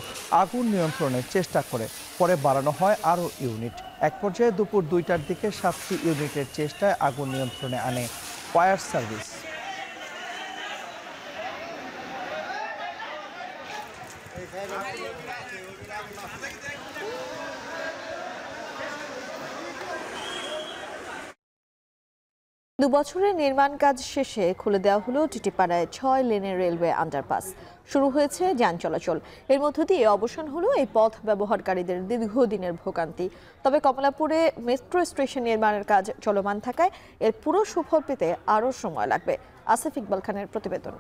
আগুন নিয়ন্ত্রণের চেষ্টা করে। পরে বাড়ানো হয় আরও ইউনিট। এক পর্যায়ে দুপুর 2টার দিকে 7টি ইউনিটের চেষ্টায় আগুন নিয়ন্ত্রণে আনে ফায়ার সার্ভিস। দুবছরের নির্মাণ কাজ শেষে খুলে দেওয়া হলো টিটিপাড়ায় 6 লেনের রেলওয়ে আন্ডারপাস। শুরু হয়েছে যান চলাচল। এর মধ্য দিয়ে অবসান হলো এই পথ ব্যবহারকারীদের দীর্ঘদিনের ভোগান্তি। তবে কমলাপুরে মেট্রো স্টেশন নির্মাণের কাজ চলমান থাকায় এর পুরো সুফল পেতে আরও সময় লাগবে। আসিফ ইকবাল খানের প্রতিবেদন।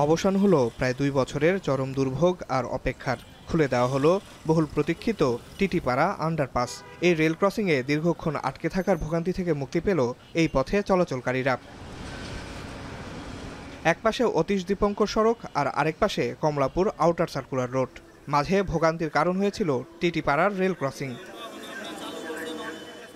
অবসান হলো প্রায় 2 বছরের চরম দুর্ভোগ আর অপেক্ষার। খুলে দেওয়া হলো বহুল প্রতীক্ষিত টিটিপাড়া আন্ডারপাস। এই রেল ক্রসিংয়ে দীর্ঘক্ষণ আটকে থাকার ভোগান্তি থেকে মুক্তি পেল এই পথে চলাচলকারীরা। এক পাশে অতীশ দীপঙ্কর সড়ক আর আরেক পাশে কমলাপুর আউটার সার্কুলার রোড। মাঝে ভোগান্তির কারণ হয়েছিল টিটিপাড়ার রেল ক্রসিং।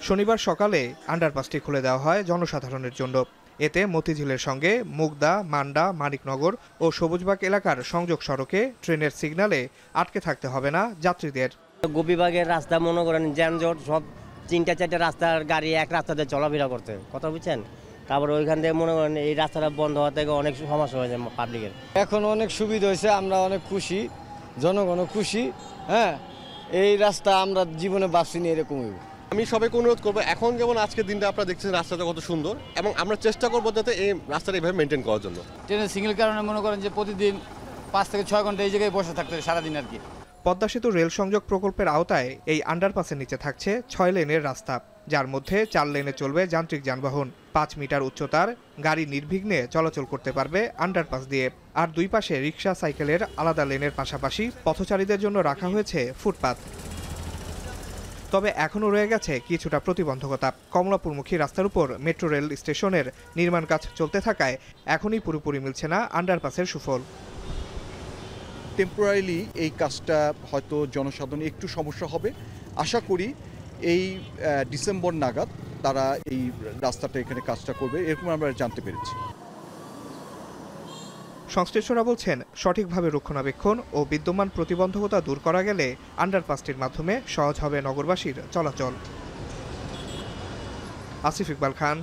শনিবার সকালে আন্ডারপাসটি খুলে দেওয়া হয় জনসাধারণের জন্য। এতে মতিঝিলের সঙ্গে মুগদা, মান্ডা, মানিকনগর ও সবুজবাগ এলাকার সংযোগ সড়কে ট্রেনের সিগন্যালে আটকে থাকতে হবে না যাত্রীদের। গোপীবাগের রাস্তা মনে করেন যানজট, সব 3-4টা রাস্তার গাড়ি এক রাস্তাতে চলাফেরা করতে, কথা বুঝছেন। তারপর ওইখান থেকে মনে করেন এই রাস্তাটা বন্ধ হওয়া থেকে অনেক সমস্যা হয়েছে পাবলিকের। এখন অনেক সুবিধা হয়েছে, আমরা অনেক খুশি, জনগণও খুশি। হ্যাঁ, এই রাস্তা আমরা জীবনে ভাবছিনি এরকম হইব। আমি সবাইকে অনুরোধ করবো, এখন যেমন আজকের দিনটা আপনারা দেখছেন রাস্তাটা কত সুন্দর, এবং আমরা চেষ্টা করবো যাতে এই রাস্তাটা এইভাবে মেনটেন করার জন্য। ট্রেনের সিঙ্গেল কারণে মনে করেন যে প্রতিদিন 5 থেকে 6 ঘন্টা এই জায়গায় বসে থাকতে সারাদিন আর কি। পদ্মা সেতু রেল সংযোগ প্রকল্পের আওতায় এই আন্ডারপাসের নিচে থাকছে 6 লেনের রাস্তা, যার মধ্যে 4 লেনে চলবে যান্ত্রিক যানবাহন। 5 মিটার উচ্চতার গাড়ি নির্বিঘ্নে চলাচল করতে পারবে আন্ডারপাস দিয়ে। আর 2 পাশে রিক্সা, সাইকেলের আলাদা লেনের পাশাপাশি পথচারীদের জন্য রাখা হয়েছে ফুটপাত। তবে এখনও রয়ে গেছে কিছুটা প্রতিবন্ধকতা। কমলাপুরমুখী রাস্তার উপর মেট্রো রেল স্টেশনের নির্মাণ কাজ চলতে থাকায় এখনই পুরোপুরি মিলছে না আন্ডারপাসের সুফল। টেম্পোরারিলি এই কাজটা হয়তো জনসাধারণ একটু সমস্যা হবে। আশা করি এই ডিসেম্বর নাগাদ তারা এই রাস্তাটা এখানে কাজটা করবে, এরকম আমরা জানতে পেরেছি। সংশ্লিষ্টরা বলছেন, সঠিকভাবে রক্ষণাবেক্ষণ ও বিদ্যমান প্রতিবন্ধকতা দূর করা গেলে আন্ডারপাসটির মাধ্যমে সহজ হবে নগরবাসীর চলাচল। আসিফ ইকবাল খান,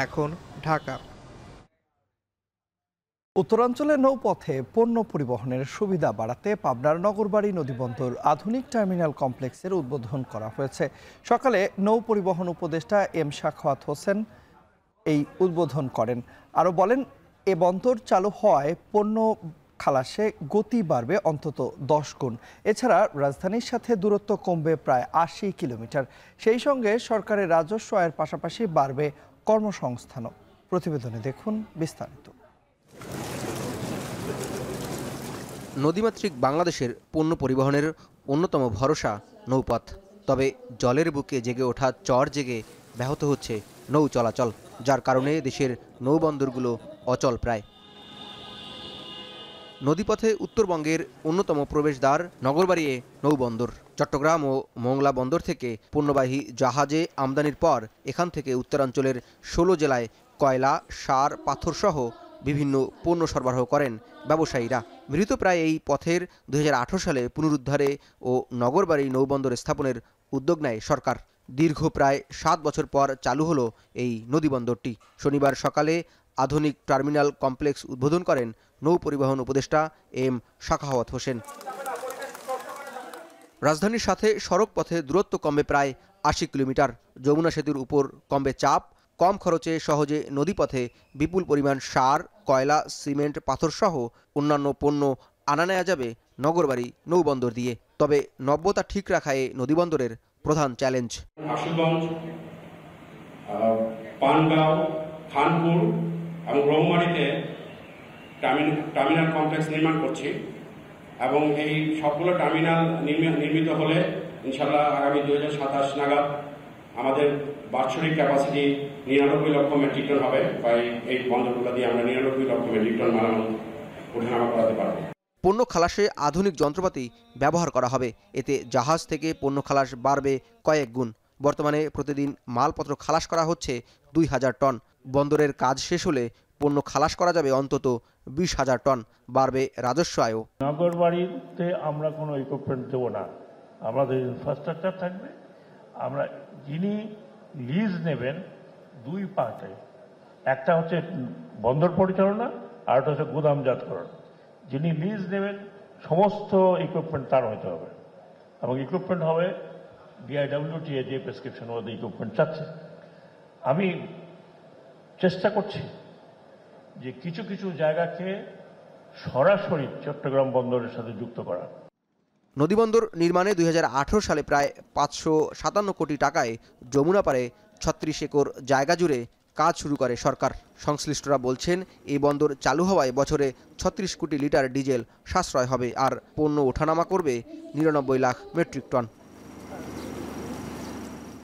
এখন, ঢাকা। উত্তরাঞ্চলের নৌপথে পণ্য পরিবহনের সুবিধা বাড়াতে পাবনার নগরবাড়ি নদীবন্দর আধুনিক টার্মিনাল কমপ্লেক্সের উদ্বোধন করা হয়েছে। সকালে নৌ পরিবহন উপদেষ্টা এম সাখাওয়াত হোসেন এই উদ্বোধন করেন। আরও বলেন, এ বন্দর চালু হওয়ায় পণ্য খালাসে গতি বাড়বে অন্তত 10 গুণ। এছাড়া রাজধানীর সাথে দূরত্ব কমবে প্রায় 80 কিলোমিটার। সেই সঙ্গে সরকারের রাজস্ব আয়ের পাশাপাশি বাড়বে কর্মসংস্থানও। প্রতিবেদনে দেখুন বিস্তারিত। নদীমাতৃক বাংলাদেশের পণ্য পরিবহনের অন্যতম ভরসা নৌপথ। তবে জলের বুকে জেগে ওঠা চর জেগে ব্যাহত হচ্ছে নৌ চলাচল, যার কারণে দেশের নৌবন্দরগুলো অচল প্রায়। নদীপথে উত্তরবঙ্গের অন্যতম প্রবেশদ্বার নগরবাড়িয়ে নৌবন্দর। চট্টগ্রাম ও মোংলা বন্দর থেকে পণ্যবাহী জাহাজে আমদানির পর এখান থেকে উত্তরাঞ্চলের 16 জেলায় কয়লা, সার, পাথর সহ বিভিন্ন পণ্য সরবরাহ করেন ব্যবসায়ীরা। মৃত প্রায় এই পথের 2018 সালে পুনরুদ্ধারে ও নগরবাড়ি নৌবন্দর স্থাপনের উদ্যোগ নেয় সরকার। দীর্ঘ প্রায় 7 বছর পর চালু হলো এই নদীবন্দরটি। শনিবার সকালে আধুনিক টার্মিনাল কমপ্লেক্স উদ্বোধন করেন নৌ পরিবহন উপদেষ্টা এম সাখাওয়াত হোসেন। রাজধানীর সাথে সড়ক পথে দূরত্ব কমবে প্রায় 80 কিলোমিটার। যমুনা সেতুর উপর কমবে চাপ। কম খরচে সহজে নদীপথে বিপুল পরিমাণ সার, কয়লা, সিমেন্ট, পাথর সহ অন্যান্য পণ্য আনা নেওয়া যাবে নগরবাড়ি নৌবন্দর দিয়ে। তবে নব্যতা ঠিক রাখা এই নদীবন্দরের প্রধান চ্যালেঞ্জ। আশুগঞ্জ, পানগাঁও, খানপুর এবং রৌমারীতে টার্মিনাল কমপ্লেক্স নির্মাণ করছি এবং এই সবগুলো টার্মিনাল নির্মিত হলে ইনশাল্লাহ আগামী 2027 নাগাদ আমাদের বাৎসরিক ক্যাপাসিটি 99 লক্ষ মেট্রিক টন হবে। এই বন্দরগুলো দিয়ে আমরা 99 লক্ষ মেট্রিক টন মাল ওঠানামা করাতে পারব। পণ্য খালাসে আধুনিক যন্ত্রপাতি ব্যবহার করা হবে। এতে জাহাজ থেকে পণ্য খালাস বাড়বে কয়েক গুণ। বর্তমানে প্রতিদিন মালপত্র খালাস করা হচ্ছে 2000 টন। বন্দরের কাজ শেষ হলে পণ্য খালাস করা যাবে অন্তত 20,000 টন। বাড়বে রাজস্ব আয়ও। নগরবাড়িতে আমরা কোনো ইকুইপমেন্ট দেবো না, আমাদের ইনফ্রাস্ট্রাকচার থাকবে। আমরা যিনি লিজ নেবেন 2 পার্টে, একটা হচ্ছে বন্দর পরিচালনা আর একটা হচ্ছে গুদামজাতকরণ। যিনি লিজ নেবেন সমস্ত ইকুইপমেন্ট তার হতে হবে এবং ইকুইপমেন্ট হবে DIWTA যে প্রেসক্রিপশন মধ্যে ইকুইপমেন্ট চাচ্ছে। আমি চেষ্টা করছি যে কিছু কিছু জায়গাকে সরাসরি চট্টগ্রাম বন্দরের সাথে যুক্ত করা। নদীবন্দর নির্মাণে 2018 সালে প্রায় 557 কোটি টাকায় যমুনা পারে 36 একর জায়গা জুড়ে কাজ শুরু করে সরকার। সংশ্লিষ্টরা বলছেন এই বন্দর চালু হওয়ায় বছরে 36 কোটি লিটার ডিজেল সাশ্রয় হবে আর পণ্য ওঠানামা করবে 99 লাখ মেট্রিক টন।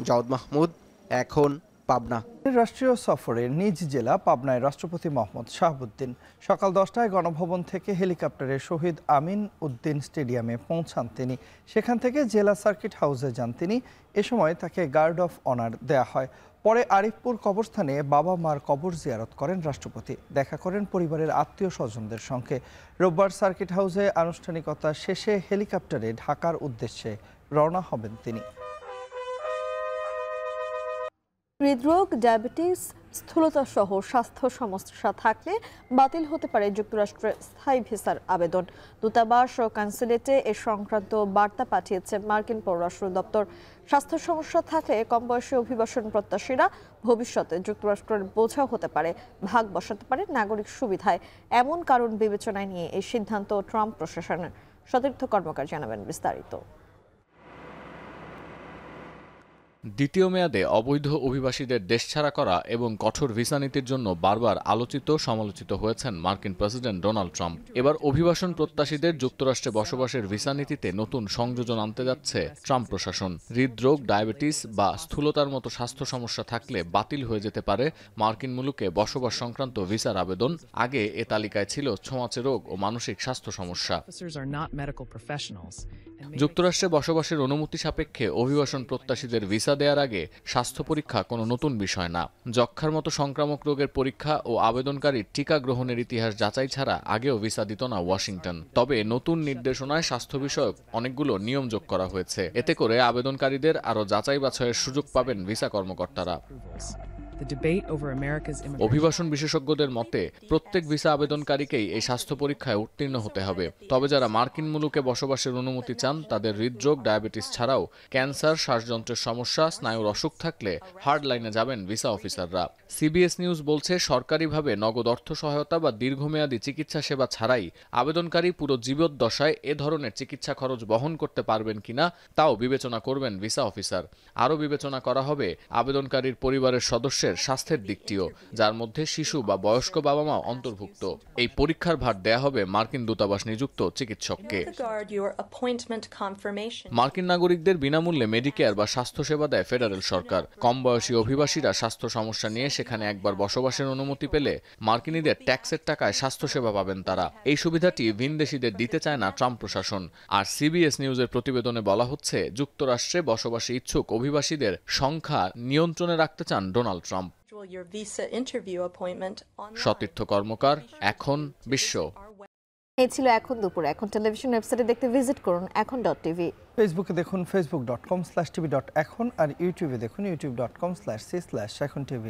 জাওদ মাহমুদ, এখন পাবনা। রাষ্ট্রীয় সফরে নিজ জেলা পাবনায় রাষ্ট্রপতি মোহাম্মদ শাহাবুদ্দিন সকাল 10টায় গণভবন থেকে হেলিকপ্টারে শহীদ আমিন উদ্দিন স্টেডিয়ামে পৌঁছান তিনি। সেখান থেকে জেলা সার্কিট হাউসে যান তিনি। এ সময় তাকে গার্ড অফ অনার দেয়া হয়। পরে আরিফপুর কবরস্থানে বাবা মার কবর জিয়ারত করেন রাষ্ট্রপতি। দেখা করেন পরিবারের আত্মীয় স্বজনদের সঙ্গে। রোববার সার্কিট হাউসে আনুষ্ঠানিকতা শেষে হেলিকপ্টারে ঢাকার উদ্দেশ্যে রওনা হবেন তিনি। হৃদরোগ, ডায়াবেটিস, স্থূলতা সহ স্বাস্থ্য সমস্যা থাকলে বাতিল হতে পারে যুক্তরাষ্ট্রের স্থায়ী ভিসার আবেদন। দূতাবাস ও কনসুলেটে এ সংক্রান্ত বার্তা পাঠিয়েছে মার্কিন পররাষ্ট্র দপ্তর। স্বাস্থ্য সমস্যা থাকলে কম বয়সী অভিবাসন প্রত্যাশীরা ভবিষ্যতে যুক্তরাষ্ট্রের বোঝা হতে পারে, ভাগ বসাতে পারে নাগরিক সুবিধায়। এমন কারণ বিবেচনায় নিয়ে এই সিদ্ধান্ত ট্রাম্প প্রশাসনের। সতীর্থ কর্মকার জানাবেন বিস্তারিত। দ্বিতীয় মেয়াদে অবৈধ অভিবাসীদের দেশছাড়া করা এবং কঠোর ভিসা নীতির জন্য বারবার আলোচিত সমালোচিত হয়েছেন মার্কিন প্রেসিডেন্ট ডোনাল্ড ট্রাম্প। এবার অভিবাসন প্রত্যাশীদের যুক্তরাষ্ট্রে বসবাসের ভিসা নীতিতে নতুন সংযোজন আনতে যাচ্ছে ট্রাম্প প্রশাসন। হৃদরোগ, ডায়াবেটিস বা স্থূলতার মতো স্বাস্থ্য সমস্যা থাকলে বাতিল হয়ে যেতে পারে মার্কিন মুলুকে বসবাস সংক্রান্ত ভিসার আবেদন। আগে এ তালিকায় ছিল ছোঁয়াচে রোগ ও মানসিক স্বাস্থ্য সমস্যা। যুক্তরাষ্ট্রে বসবাসের অনুমতি সাপেক্ষে অভিবাসন প্রত্যাশীদের ভিসা দেওয়ার আগে স্বাস্থ্য পরীক্ষা কোনো নতুন বিষয় না। যক্ষ্মার মতো সংক্রামক রোগের পরীক্ষা ও আবেদনকারীর টিকা গ্রহণের ইতিহাস যাচাই ছাড়া আগেও ভিসা দিত না ওয়াশিংটন। তবে নতুন নির্দেশনায় স্বাস্থ্য বিষয়ক অনেকগুলো নিয়ম যোগ করা হয়েছে। এতে করে আবেদনকারীদের আরও যাচাই বাছাইয়ের সুযোগ পাবেন ভিসা কর্মকর্তারা। অভিবাসন বিশেষজ্ঞদের মতে প্রত্যেক ভিসা আবেদনকারীকেই এই স্বাস্থ্য পরীক্ষায় উত্তীর্ণ হতে হবে। তবে যারা মার্কিন মুলুকে বসবাসের অনুমতি চান তাদের হৃদরোগ, ডায়াবেটিস ছাড়াও ক্যান্সার, শ্বাসযন্ত্রের সমস্যা, স্নায়ুর অসুখ থাকলে হার্ড লাইনে যাবেন ভিসা অফিসাররা। সিবিএস নিউজ বলছে, সরকারিভাবে নগদ অর্থ সহায়তা বা দীর্ঘমেয়াদী চিকিৎসা সেবা ছাড়াই আবেদনকারী পুরো জীবদ্দশায় এ ধরনের চিকিৎসা খরচ বহন করতে পারবেন কিনা তাও বিবেচনা করবেন ভিসা অফিসার। আরও বিবেচনা করা হবে আবেদনকারীর পরিবারের সদস্যের স্বাস্থ্যের দিকটিও, যার মধ্যে শিশু বা বয়স্ক বাবা মা অন্তর্ভুক্ত। এই পরীক্ষার ভার দেয়া হবে মার্কিন দূতাবাস নিযুক্ত চিকিৎসককে। মার্কিন নাগরিকদের বিনামূল্যে মেডিকেয়ার বা স্বাস্থ্যসেবা দেয় ফেডারেল সরকার। কম বয়সী অভিবাসীরা স্বাস্থ্য সমস্যা নিয়ে সেখানে একবার বসবাসের অনুমতি পেলে মার্কিনীদের ট্যাক্সের টাকায় স্বাস্থ্যসেবা পাবেন তারা। এই সুবিধাটি ভিনদেশীদের দিতে চায় না ট্রাম্প প্রশাসন। আর সিবিএস নিউজের প্রতিবেদনে বলা হচ্ছে, যুক্তরাষ্ট্রে বসবাসে ইচ্ছুক অভিবাসীদের সংখ্যা নিয়ন্ত্রণে রাখতে চান ডোনাল্ড ট্রাম্প। সতীর্থ কর্মকার, এখন বিশ্ব। এই ছিল এখন দুপুর। এখন টেলিভিশন ওয়েবসাইটে দেখতে ভিজিট করুন এখন.tv। ফেসবুকে দেখুন facebook.com/tv.এখন আর ইউটিউবে দেখুন youtube.com/c/echontv।